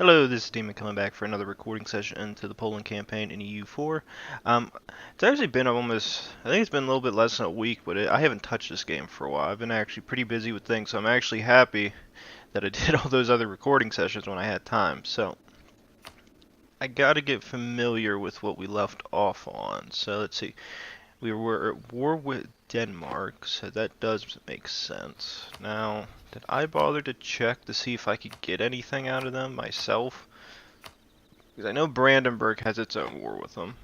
Hello, this is Demon coming back for another recording session into the Poland campaign in EU4. It's actually been I think it's been a little bit less than a week, but I haven't touched this game for a while. I've been actually pretty busy with things, so I'm actually happy that I did all those other recording sessions when I had time. So, I gotta get familiar with what we left off on. So, let's see. We were at war with Denmark, so that does make sense. Now, did I bother to check to see if I could get anything out of them myself? Because I know Brandenburg has its own war with them.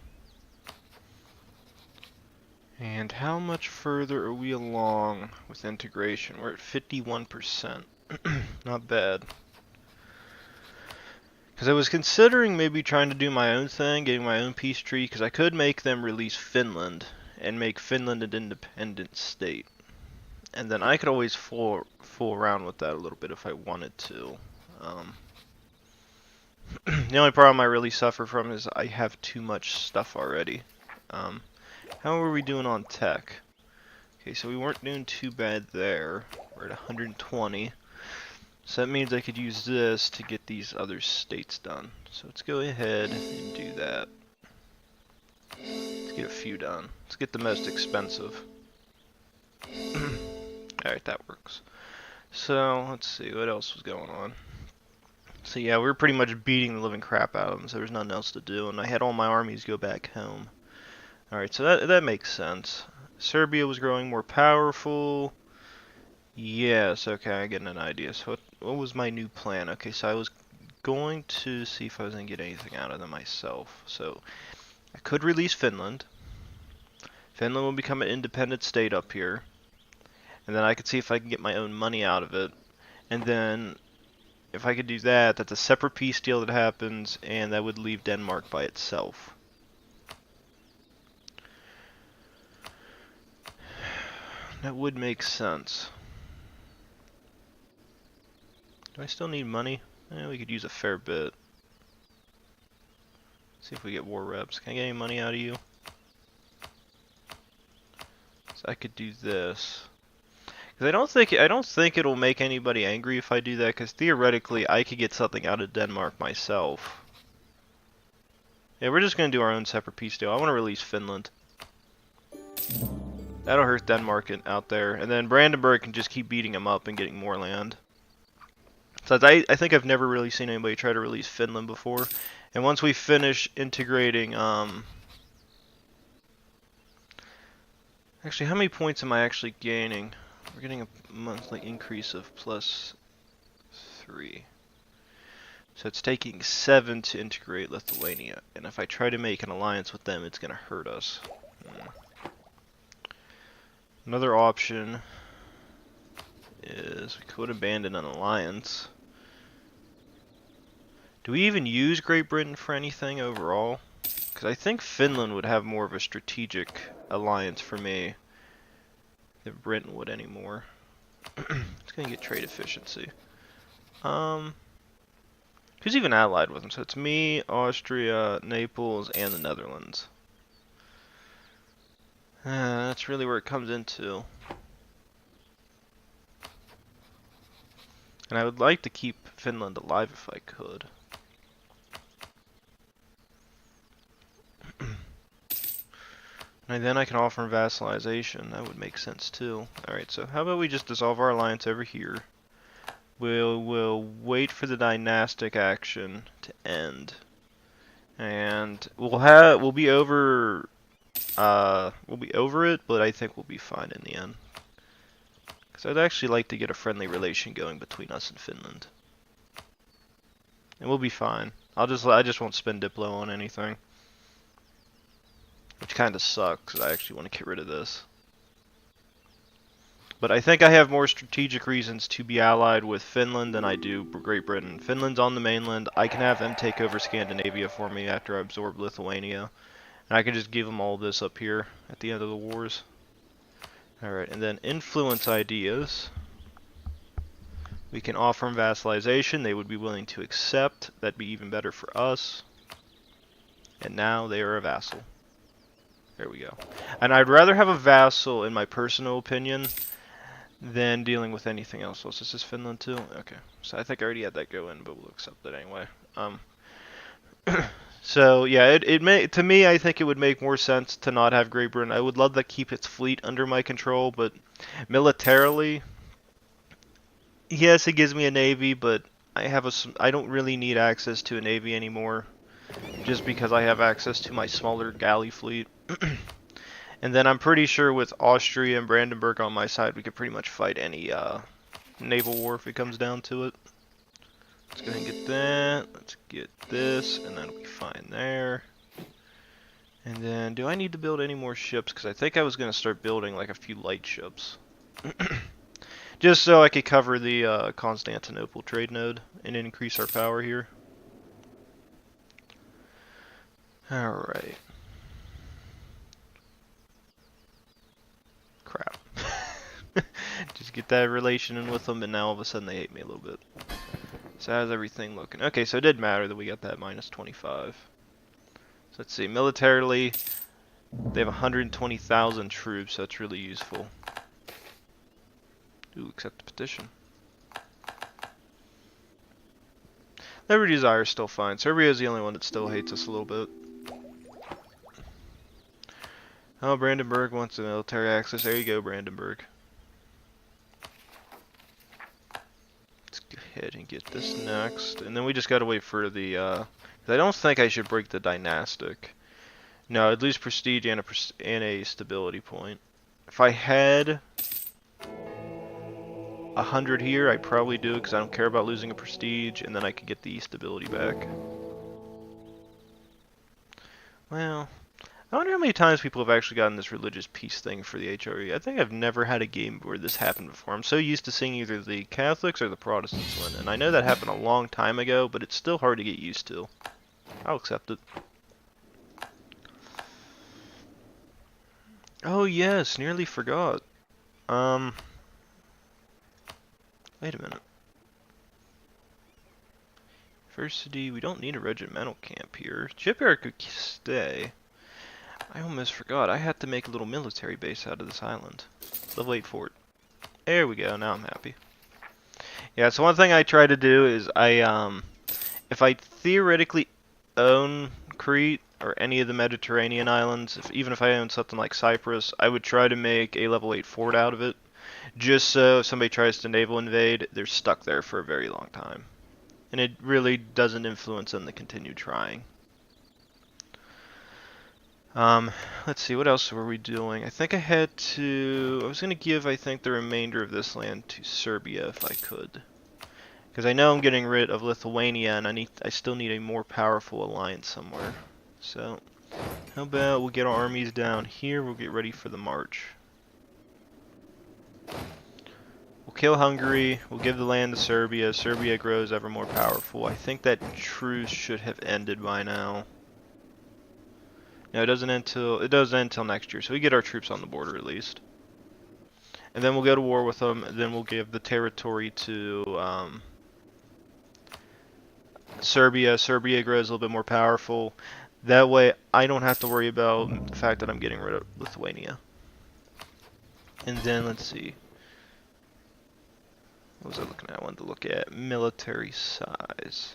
And how much further are we along with integration? We're at 51%. Not bad. Because I was considering maybe trying to do my own thing, getting my own peace treaty, because I could make them release Finland and make Finland an independent state. And then I could always fool around with that a little bit if I wanted to. The only problem I really suffer from is I have too much stuff already. How are we doing on tech? Okay, so we weren't doing too bad there. We're at 120. So that means I could use this to get these other states done. So let's go ahead and do that. Let's get a few done. Let's get the most expensive. Alright, that works. So, let's see, what else was going on? So yeah, we were pretty much beating the living crap out of them, so there was nothing else to do, and I had all my armies go back home. Alright, so that makes sense. Serbia was growing more powerful. Yes, okay, I'm getting an idea. So what was my new plan? Okay, so I was going to see if I was going to get anything out of them myself. So I could release Finland. Finland will become an independent state up here. And then I could see if I can get my own money out of it. And then if I could do that, that's a separate peace deal that happens, and that would leave Denmark by itself. That would make sense. Do I still need money? We could use a fair bit. See if we get war reps. Can I get any money out of you? So I could do this. Because I don't think it'll make anybody angry if I do that. Because theoretically, I could get something out of Denmark myself. Yeah, we're just gonna do our own separate peace deal. I want to release Finland. That'll hurt Denmark out there, and then Brandenburg can just keep beating them up and getting more land. So I think I've never really seen anybody try to release Finland before. And once we finish integrating, actually, how many points am I actually gaining? We're getting a monthly increase of +3. So it's taking 7 to integrate Lithuania. And if I try to make an alliance with them, it's going to hurt us. Another option is we could abandon an alliance. Do we even use Great Britain for anything overall? Because I think Finland would have more of a strategic alliance for me than Britain would anymore. It's going to get trade efficiency. Who's even allied with them? So it's me, Austria, Naples, and the Netherlands. That's really where it comes into. And I would like to keep Finland alive if I could. And then I can offer him vassalization. That would make sense too. Alright, so how about we just dissolve our alliance over here. We'll wait for the dynastic action to end. And we'll be over it, but I think we'll be fine in the end. Because I'd actually like to get a friendly relation going between us and Finland. And we'll be fine. I just won't spend Diplo on anything. Which kind of sucks, because I actually want to get rid of this. But I think I have more strategic reasons to be allied with Finland than I do Great Britain. Finland's on the mainland. I can have them take over Scandinavia for me after I absorb Lithuania. And I can just give them all this up here at the end of the wars. Alright, and then influence ideas. We can offer them vassalization. They would be willing to accept. That'd be even better for us. And now they are a vassal. There we go. And I'd rather have a vassal, in my personal opinion, than dealing with anything else. So this is Finland too? Okay. So I think I already had that go in, but we'll accept it anyway. So yeah, it may to me I think it would make more sense to not have Great Britain. I would love to keep its fleet under my control, but militarily, yes, it gives me a navy, but I don't really need access to a navy anymore, just because I have access to my smaller galley fleet. And then I'm pretty sure with Austria and Brandenburg on my side, we could pretty much fight any naval war if it comes down to it. Let's go ahead and get that. Let's get this, and that'll be fine there. And then, do I need to build any more ships? Because I think I was going to start building like a few light ships. Just so I could cover the Constantinople trade node and increase our power here. Alright. Crap. Just get that relation in with them, and now all of a sudden they hate me a little bit. So how's everything looking? Okay, so it did matter that we got that minus 25. So let's see, militarily, they have 120,000 troops, so that's really useful. Ooh, accept the petition. Liberty Desire is still fine. Serbia is the only one that still hates us a little bit. Oh, Brandenburg wants a military access. There you go, Brandenburg. Let's go ahead and get this next. And then we just gotta wait for the, I don't think I should break the dynastic. No, at least prestige and a stability point. If I had 100 here, I'd probably do it because I don't care about losing a prestige, and then I could get the stability back. Well, I wonder how many times people have actually gotten this religious peace thing for the HRE. I think I've never had a game where this happened before. I'm so used to seeing either the Catholics or the Protestants win, and I know that happened a long time ago, but it's still hard to get used to. I'll accept it. Oh yes, nearly forgot. Wait a minute. University, we don't need a regimental camp here. Shipyard could stay. I almost forgot. I had to make a little military base out of this island. Level 8 fort. There we go. Now I'm happy. Yeah, so one thing I try to do is if I theoretically own Crete or any of the Mediterranean islands, even if I own something like Cyprus, I would try to make a level 8 fort out of it. Just so if somebody tries to naval invade, they're stuck there for a very long time. And it really doesn't influence them to continue trying. Let's see, what else were we doing? I think I was going to give, I think, the remainder of this land to Serbia if I could. Because I know I'm getting rid of Lithuania, and I still need a more powerful alliance somewhere. So, how about we'll get our armies down here, we'll get ready for the march. We'll kill Hungary, we'll give the land to Serbia. Serbia grows ever more powerful. I think that truce should have ended by now. No, it does end until next year, so we get our troops on the border at least. And then we'll go to war with them, and then we'll give the territory to Serbia. Serbia grows a little bit more powerful. That way, I don't have to worry about the fact that I'm getting rid of Lithuania. And then, let's see. What was I looking at? I wanted to look at military size.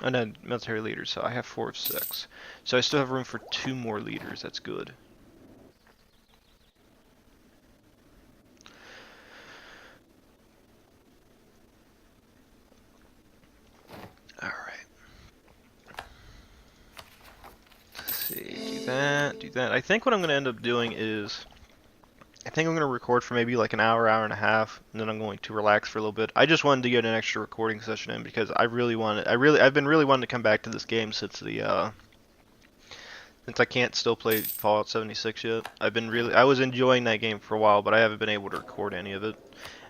Oh no, military leaders, so I have 4 of 6. So I still have room for 2 more leaders, that's good. Alright. Let's see, do that. I think what I'm going to end up doing is, I think I'm going to record for maybe like an hour, hour and a half, and then I'm going to relax for a little bit. I just wanted to get an extra recording session in because I've been really wanting to come back to this game since since I can't still play Fallout 76 yet. I was enjoying that game for a while, but I haven't been able to record any of it.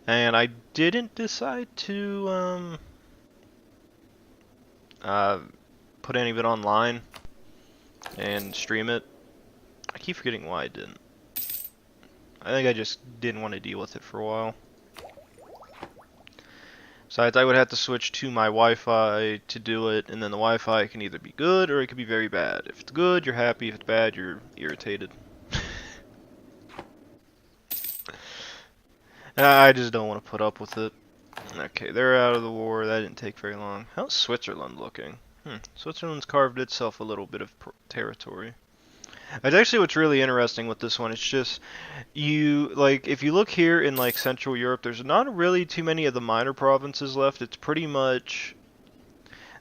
And I didn't decide to put any of it online and stream it. I keep forgetting why I didn't. I think I just didn't want to deal with it for a while. Besides, I would have to switch to my Wi-Fi to do it, and then the Wi-Fi can either be good or it could be very bad. If it's good, you're happy. If it's bad, you're irritated. I just don't want to put up with it. Okay, they're out of the war. That didn't take very long. How's Switzerland looking? Switzerland's carved itself a little bit of territory. That's actually what's really interesting with this one. It's just like if you look here in like Central Europe, there's not really too many of the minor provinces left. It's pretty much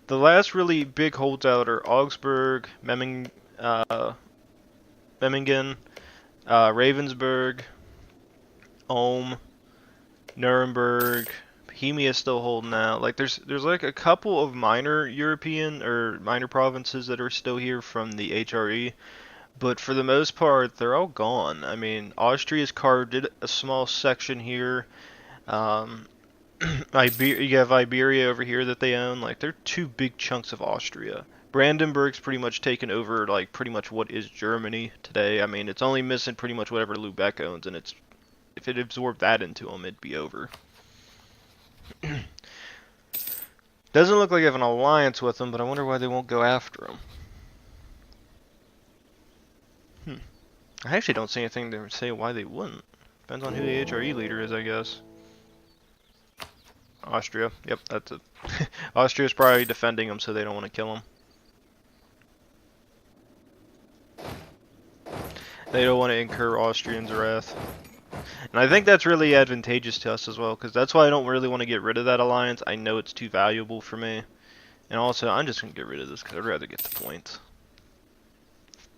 the last really big holdout are Augsburg, Memmingen, Ravensburg, Ulm, Nuremberg. Bohemia is still holding out. Like there's like a couple of minor European or minor provinces that are still here from the HRE, but for the most part they're all gone. I mean, Austria's carved it a small section here. Um, you have Iberia over here that they own. Like they're two big chunks of Austria. Brandenburg's pretty much taken over like pretty much what is Germany today. I mean, it's only missing pretty much whatever Lubeck owns, and it's if it absorbed that into them, it'd be over. Doesn't look like I have an alliance with them, but I wonder why they won't go after them. I actually don't see anything to say why they wouldn't. Depends on who the HRE leader is, I guess. Austria. Yep, that's it. Austria's probably defending them, so they don't want to kill them. They don't want to incur Austrians' wrath. And I think that's really advantageous to us as well, because that's why I don't really want to get rid of that alliance. I know it's too valuable for me. And also, I'm just going to get rid of this, because I'd rather get the points.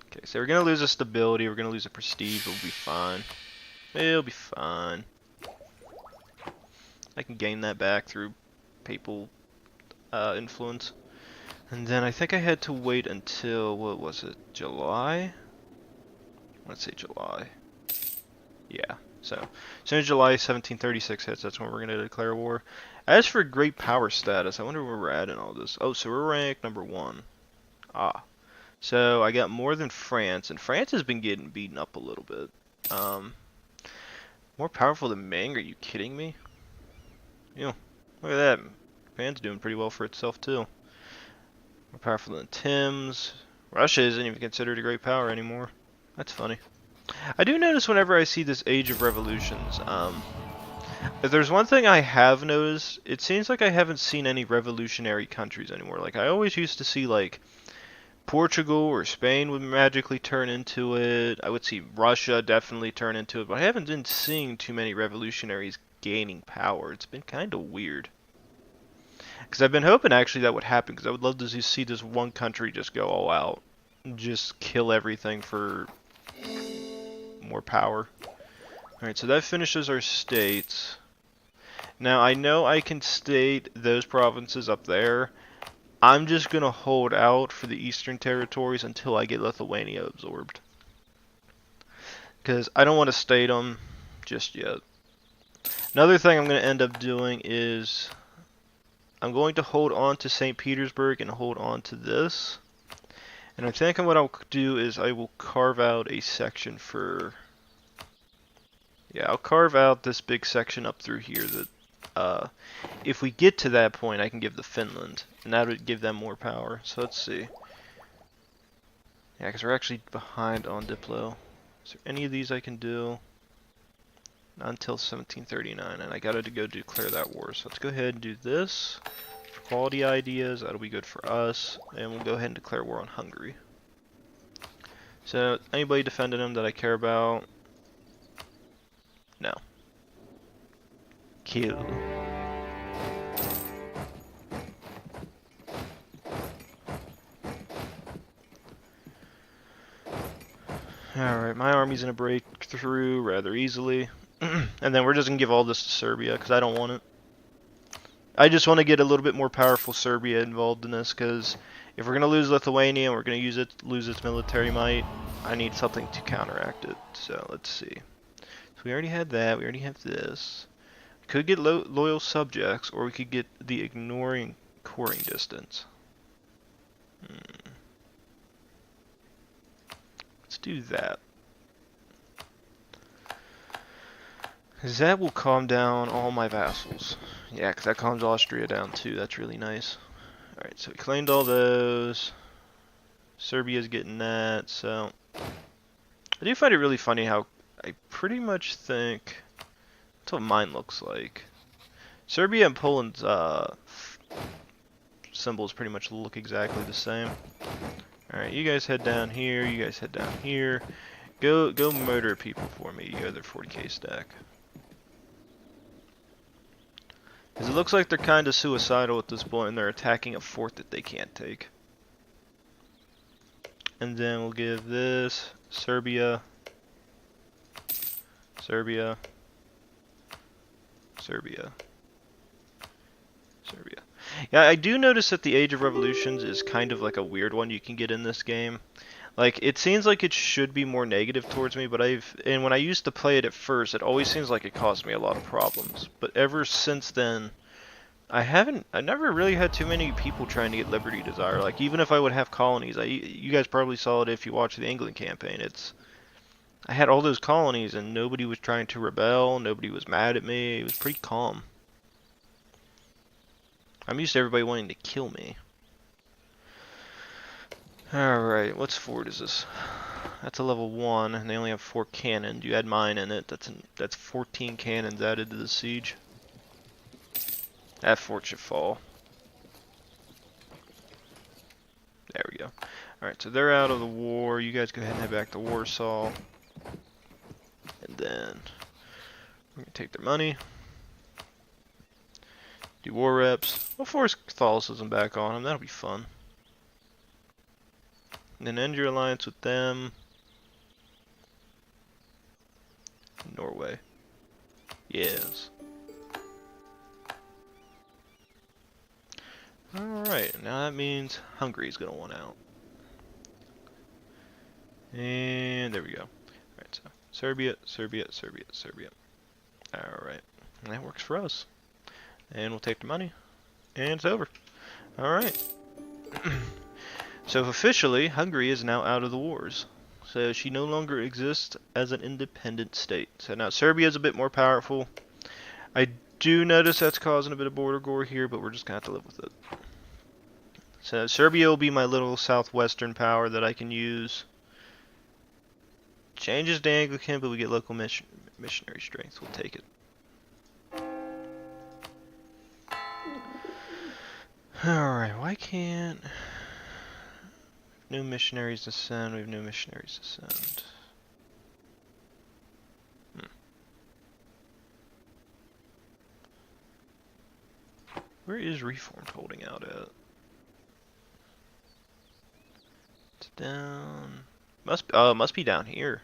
Okay, so we're going to lose a stability, we're going to lose a prestige, we'll be fine. It'll be fine. I can gain that back through papal influence. And then I think I had to wait until, what was it, July? Let's say July. Yeah, so as soon as July 1736 hits, that's when we're going to declare war. As for great power status, I wonder where we're at in all this. Oh, so we're ranked number 1. Ah. So I got more than France, and France has been getting beaten up a little bit. More powerful than Ming? Are you kidding me? You know, look at that. Japan's doing pretty well for itself too. More powerful than Tim's. Russia isn't even considered a great power anymore. That's funny. I do notice whenever I see this Age of Revolutions, if there's one thing I have noticed, it seems like I haven't seen any revolutionary countries anymore. Like I always used to see like Portugal or Spain would magically turn into it. I would see Russia definitely turn into it, but I haven't been seeing too many revolutionaries gaining power. It's been kind of weird. Because I've been hoping actually that would happen, because I would love to see this one country just go all out. Just kill everything for more power. Alright, so that finishes our states. Now I know I can state those provinces up there. I'm just going to hold out for the Eastern Territories until I get Lithuania absorbed. Because I don't want to state them just yet. Another thing I'm going to end up doing is I'm going to hold on to St. Petersburg and hold on to this. And I think what I'll do is I will carve out a section for... Yeah, I'll carve out this big section up through here that if we get to that point, I can give the Finland, and that would give them more power. So let's see. Yeah, because we're actually behind on Diplo. Is there any of these I can do? Not until 1739, and I gotta go declare that war. So let's go ahead and do this. For quality ideas, that'll be good for us. And we'll go ahead and declare war on Hungary. So, anybody defending them that I care about? No. Kill. Alright, my army's gonna break through rather easily. And then we're just gonna give all this to Serbia, because I don't want it. I just want to get a little bit more powerful Serbia involved in this, because if we're gonna lose Lithuania and we're gonna lose its military might, I need something to counteract it. So let's see. So we already had that, we already have this. We could get loyal subjects, or we could get the ignoring coring distance. Let's do that. Because that will calm down all my vassals. Yeah, because that calms Austria down too. That's really nice. Alright, so we claimed all those. Serbia's getting that, so... I do find it really funny how I pretty much think That's what mine looks like. Serbia and Poland's symbols pretty much look exactly the same. Alright, you guys head down here, you guys head down here. Go murder people for me, you got their 40k stack. Because it looks like they're kind of suicidal at this point and they're attacking a fort that they can't take. And then we'll give this Serbia, Serbia, Serbia, Serbia. Yeah, I do notice that the Age of Revolutions is kind of like a weird one you can get in this game. Like, it seems like it should be more negative towards me, but and when I used to play it at first, it always seems like it caused me a lot of problems. But ever since then, I never really had too many people trying to get Liberty Desire. Like, even if I would have colonies, you guys probably saw it if you watched the England campaign. I had all those colonies and nobody was trying to rebel, nobody was mad at me, it was pretty calm. I'm used to everybody wanting to kill me. Alright, what fort is this? That's a level 1, and they only have 4 cannons. You add mine in it, that's 14 cannons added to the siege. That fort should fall. There we go. Alright, so they're out of the war. You guys go ahead and head back to Warsaw. And then we're going to take their money. Do war reps. We'll force Catholicism back on them. That'll be fun. And then end your alliance with them. Norway. Yes. Alright, now that means Hungary's going to want out. And there we go. Alright, so Serbia, Serbia, Serbia, Serbia. Alright, that works for us. And we'll take the money. And it's over. Alright. So officially, Hungary is now out of the wars. So she no longer exists as an independent state. So now Serbia is a bit more powerful. I do notice that's causing a bit of border gore here, but we're just going to have to live with it. So Serbia will be my little southwestern power that I can use. Changes to Anglican, but we get local missionary strength. We'll take it. Alright, why can't... No missionaries to send, we have no missionaries to send. Where is Reformed holding out at? It's down... Must be down here.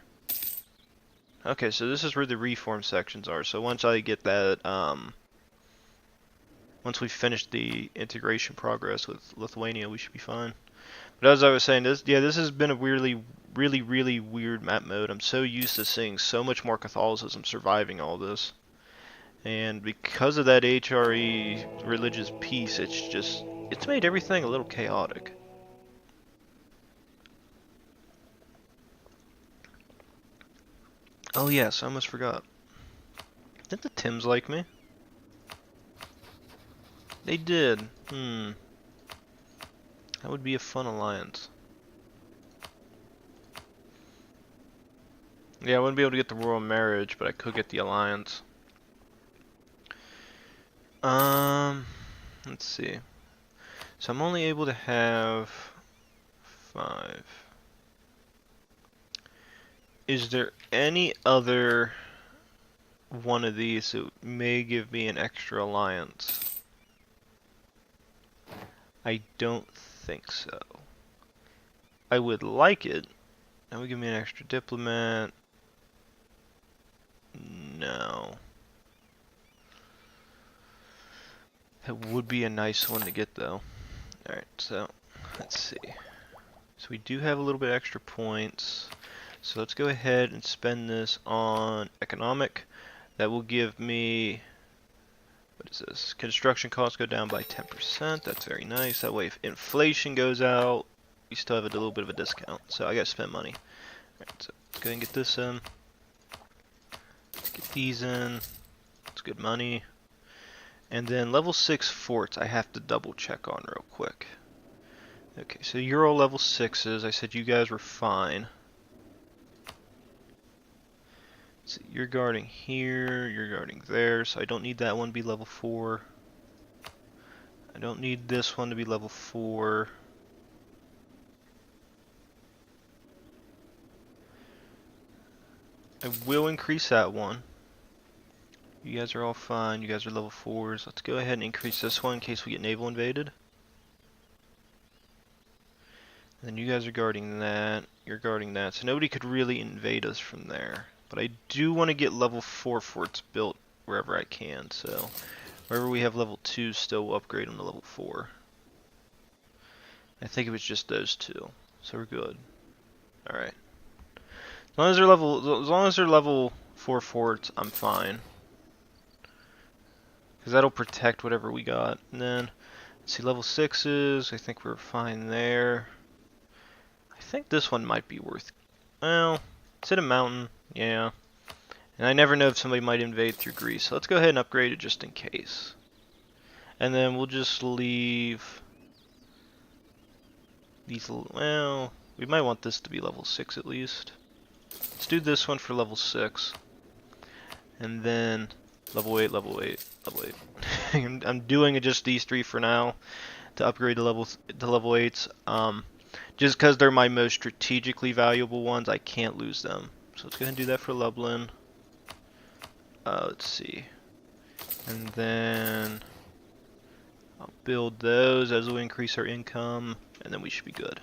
Okay, so this is where the Reformed sections are. So once I get that, once we finish the integration progress with Lithuania, we should be fine. But as I was saying, this has been a really weird map mode. I'm so used to seeing so much more Catholicism surviving all this. And because of that HRE religious peace, it's made everything a little chaotic. Oh yes, I almost forgot. Didn't the Tims like me? They did. That would be a fun alliance. Yeah, I wouldn't be able to get the royal marriage, but I could get the alliance. Let's see. So I'm only able to have 5. Is there any other one of these that may give me an extra alliance? I don't think so. I would like it. That would give me an extra diplomat. No. That would be a nice one to get though. Alright, so let's see. So we do have a little bit extra points. So let's go ahead and spend this on economic. That will give me, what is this? Construction costs go down by 10%. That's very nice. That way if inflation goes out, we still have a little bit of a discount. So I gotta spend money. Alright, so let's go ahead and get this in. Let's get these in. It's good money. And then level 6 forts I have to double check on real quick. Okay, so you're all level 6s. I said you guys were fine. So you're guarding here, you're guarding there, so I don't need that one to be level 4. I don't need this one to be level 4. I will increase that one. You guys are all fine, you guys are level 4s. Let's go ahead and increase this one in case we get naval invaded. Then you guys are guarding that, you're guarding that, so nobody could really invade us from there. But I do want to get level 4 forts built wherever I can, so wherever we have level 2, still we'll upgrade them to level 4. I think it was just those two, so we're good. Alright. As long as they're level 4 forts, I'm fine. Because that'll protect whatever we got. And then, let's see, level 6s, I think we're fine there. I think this one might be worth... Well, it's at a mountain, yeah. And I never know if somebody might invade through Greece, so let's go ahead and upgrade it just in case. And then we'll just leave... these, well, we might want this to be level 6 at least. Let's do this one for level 6. And then level 8, level 8, level 8. I'm doing just these 3 for now to upgrade to level 8s. Just because they're my most strategically valuable ones, I can't lose them. So let's go ahead and do that for Lublin. Let's see. And then I'll build those as we increase our income, and then we should be good.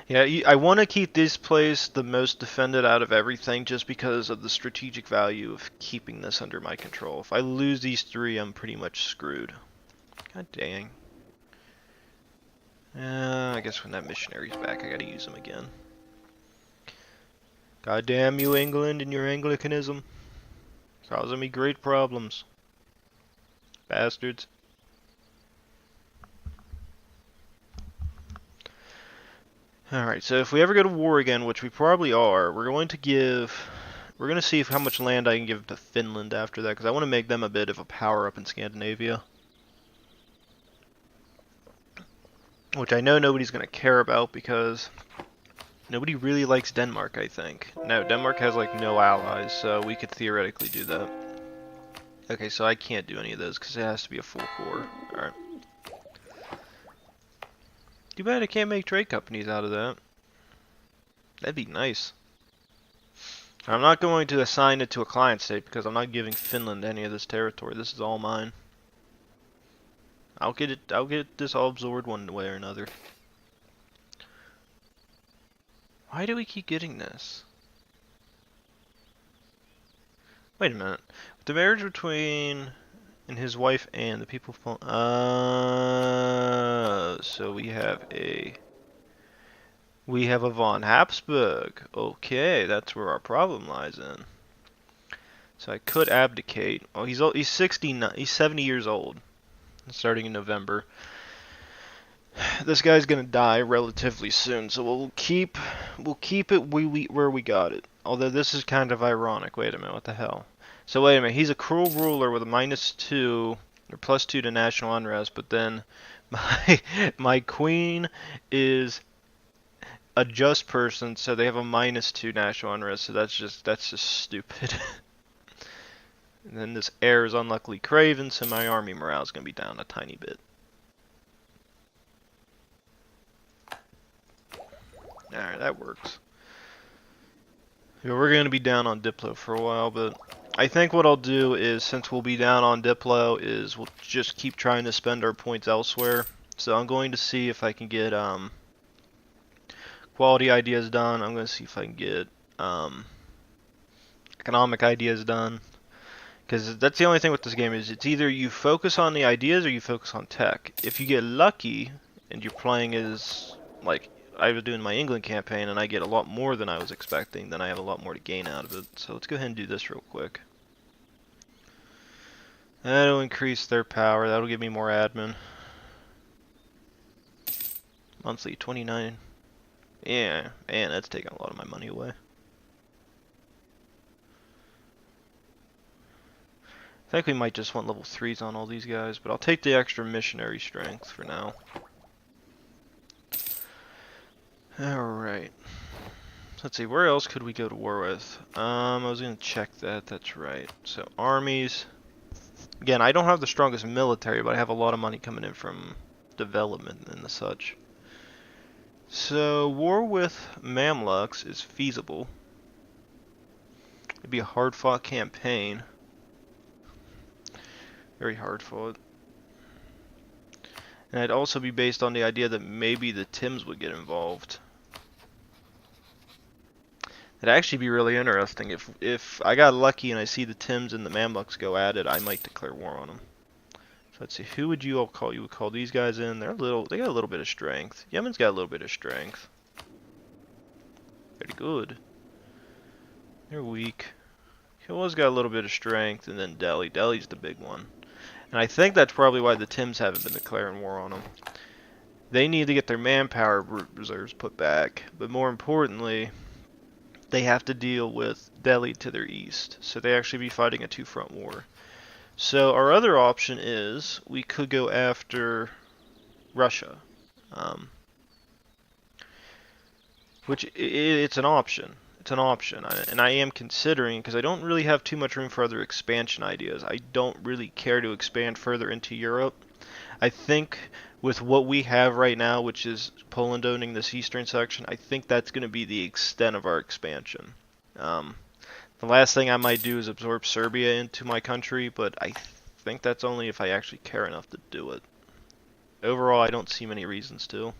Yeah, I want to keep this place the most defended out of everything just because of the strategic value of keeping this under my control. If I lose these 3, I'm pretty much screwed. God dang. I guess when that missionary's back, I gotta use him again. God damn you, England, and your Anglicanism. Causing me great problems. Bastards. Alright, so if we ever go to war again, which we probably are, we're going to see how much land I can give to Finland after that, because I want to make them a bit of a power up in Scandinavia. Which I know nobody's going to care about, because nobody really likes Denmark, I think. No, Denmark has like no allies, so we could theoretically do that. Okay, so I can't do any of those, because it has to be a full core. Alright. Too bad I can't make trade companies out of that. That'd be nice. I'm not going to assign it to a client state because I'm not giving Finland any of this territory. This is all mine. I'll get this all absorbed one way or another. Why do we keep getting this? Wait a minute. The marriage between and his wife and the people so we have a von Habsburg. Okay, that's where our problem lies in. So I could abdicate. Oh, he's 69. He's 70 years old. Starting in November. This guy's gonna die relatively soon, so we'll keep it where we got it. Although this is kind of ironic. Wait a minute, what the hell? So wait a minute, he's a cruel ruler with a -2 or +2 to national unrest, but then my queen is a just person, so they have a -2 national unrest. So that's just stupid. And then this heir is unluckily craven, so my army morale is gonna be down a tiny bit. Alright, that works. Yeah, we're going to be down on Diplo for a while, but I think what I'll do is, since we'll be down on Diplo, is we'll just keep trying to spend our points elsewhere. So I'm going to see if I can get quality ideas done. I'm going to see if I can get economic ideas done. Because that's the only thing with this game is it's either you focus on the ideas or you focus on tech. If you get lucky and you're playing as, like, I was doing my England campaign and I get a lot more than I was expecting, then I have a lot more to gain out of it. So let's go ahead and do this real quick. That'll increase their power. That'll give me more admin. Monthly 29. Yeah, man, that's taking a lot of my money away. I think we might just want level 3s on all these guys, but I'll take the extra missionary strength for now. Alright. let's see, where else could we go to war with? I was gonna check that, that's right. So, armies. Again, I don't have the strongest military, but I have a lot of money coming in from development and the such. So, war with Mamluks is feasible. It'd be a hard-fought campaign. Very hard-fought. And it'd also be based on the idea that maybe the Tims would get involved. It'd actually be really interesting. If I got lucky and I see the Tims and the Mamluks go at it, I might declare war on them. So let's see, who would you all call? You would call these guys in. They got a little bit of strength. Yemen's got a little bit of strength. Very good. They're weak. Kilwa's got a little bit of strength, and then Delhi. Delhi's the big one. And I think that's probably why the Tims haven't been declaring war on them. They need to get their manpower reserves put back, but more importantly, they have to deal with Delhi to their east. So they actually be fighting a two-front war. So our other option is we could go after Russia, which it's an option. It's an option, and I am considering, because I don't really have too much room for other expansion ideas. I don't really care to expand further into Europe. I think with what we have right now, which is Poland owning this eastern section, I think that's going to be the extent of our expansion. The last thing I might do is absorb Serbia into my country, but I think that's only if I actually care enough to do it. Overall, I don't see many reasons to.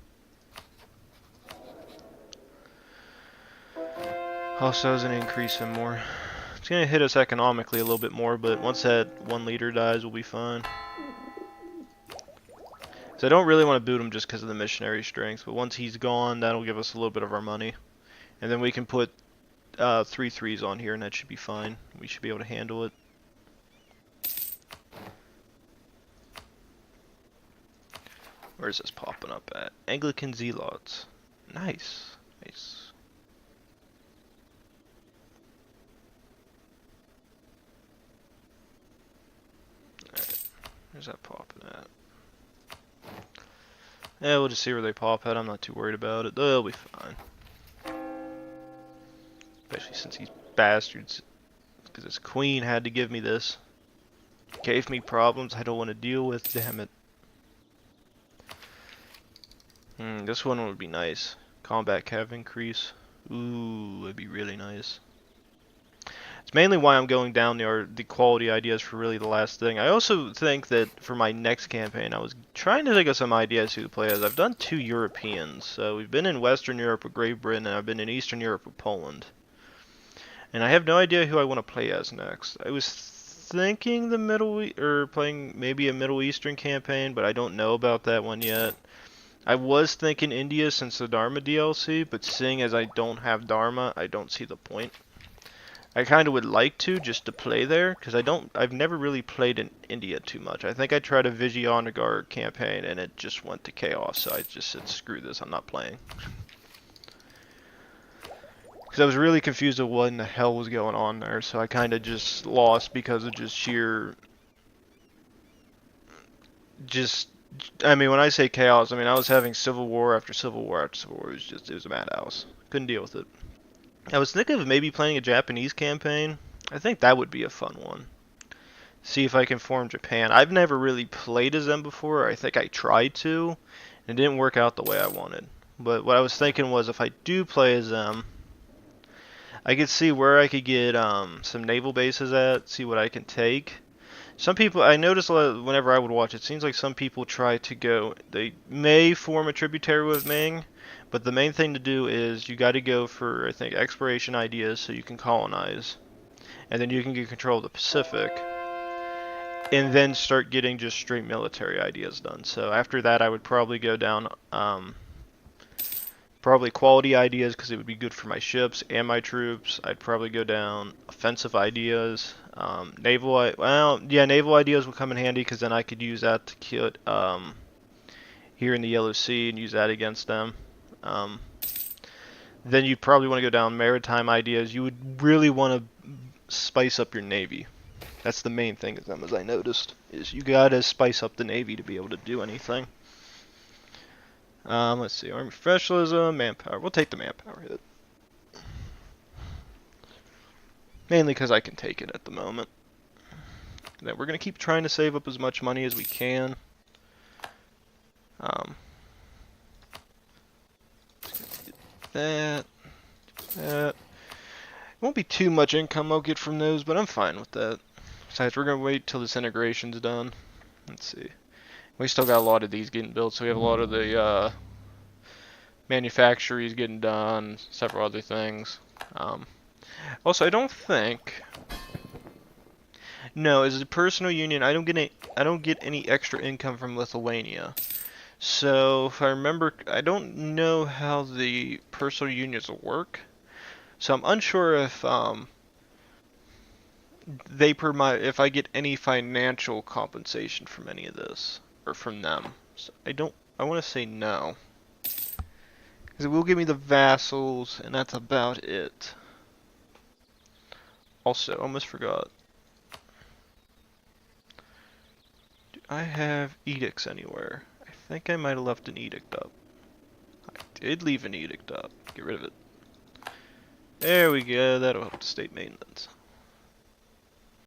Also, doesn't increase him more. It's going to hit us economically a little bit more, but once that one leader dies, we'll be fine. So I don't really want to boot him just because of the missionary strength, but once he's gone, that'll give us a little bit of our money. And then we can put 3 3s on here, and that should be fine. We should be able to handle it. Where's this popping up at? Anglican Zealots. Nice. Nice. Alright. Where's that popping at? Yeah, we'll just see where they pop at. I'm not too worried about it. They'll be fine. Especially since these bastards, because this queen had to give me this. Gave me problems I don't want to deal with, damn it. This one would be nice. Combat cav increase. Ooh, it'd be really nice. It's mainly why I'm going down the quality ideas for really the last thing. I also think that for my next campaign, I was trying to think of some ideas who to play as. I've done 2 Europeans. So we've been in Western Europe with Great Britain, and I've been in Eastern Europe with Poland. And I have no idea who I want to play as next. I was thinking playing maybe a Middle Eastern campaign, but I don't know about that one yet. I was thinking India since the Dharma DLC, but seeing as I don't have Dharma, I don't see the point. I kind of would like to, just to play there, because I've never really played in India too much. I think I tried a Vijayanagar campaign, and it just went to chaos, so I just said, screw this, I'm not playing. Because I was really confused of what in the hell was going on there, so I kind of just lost because of just sheer... I mean, when I say chaos, I mean, I was having civil war after civil war after civil war. It was a madhouse. Couldn't deal with it. I was thinking of maybe playing a Japanese campaign. I think that would be a fun one. See if I can form Japan. I've never really played as them before. I think I tried to, and it didn't work out the way I wanted. But what I was thinking was if I do play as them, I could see where I could get some naval bases at, see what I can take. Some people, I noticed whenever I would watch, it seems like some people try to go, they may form a tributary with Ming, but the main thing to do is you got to go for, I think, exploration ideas so you can colonize. And then you can get control of the Pacific. And then start getting just straight military ideas done. So after that, I would probably go down, probably quality ideas because it would be good for my ships and my troops. I'd probably go down offensive ideas. Naval ideas will come in handy because then I could use that to kill here in the Yellow Sea and use that against them. Then you'd probably want to go down maritime ideas. You would really want to spice up your navy. That's the main thing of them, as I noticed, is you gotta spice up the navy to be able to do anything. Let's see, army professionalism, manpower. We'll take the manpower hit. Mainly because I can take it at the moment. That we're going to keep trying to save up as much money as we can. That. That. It won't be too much income I'll get from those, but I'm fine with that. Besides, we're going to wait till this integration's done. Let's see. We still got a lot of these getting built, so we have a lot of the manufactories getting done, several other things. Also, I don't think. No, as a personal union, I don't get any extra income from Lithuania. So if I remember, I don't know how the personal unions work. So I'm unsure if if I get any financial compensation from any of this or from them. So I want to say no. Because it will give me the vassals, and that's about it. Also, almost forgot. Do I have edicts anywhere? I think I might have left an edict up. I did leave an edict up. Get rid of it. There we go. That'll help the state maintenance.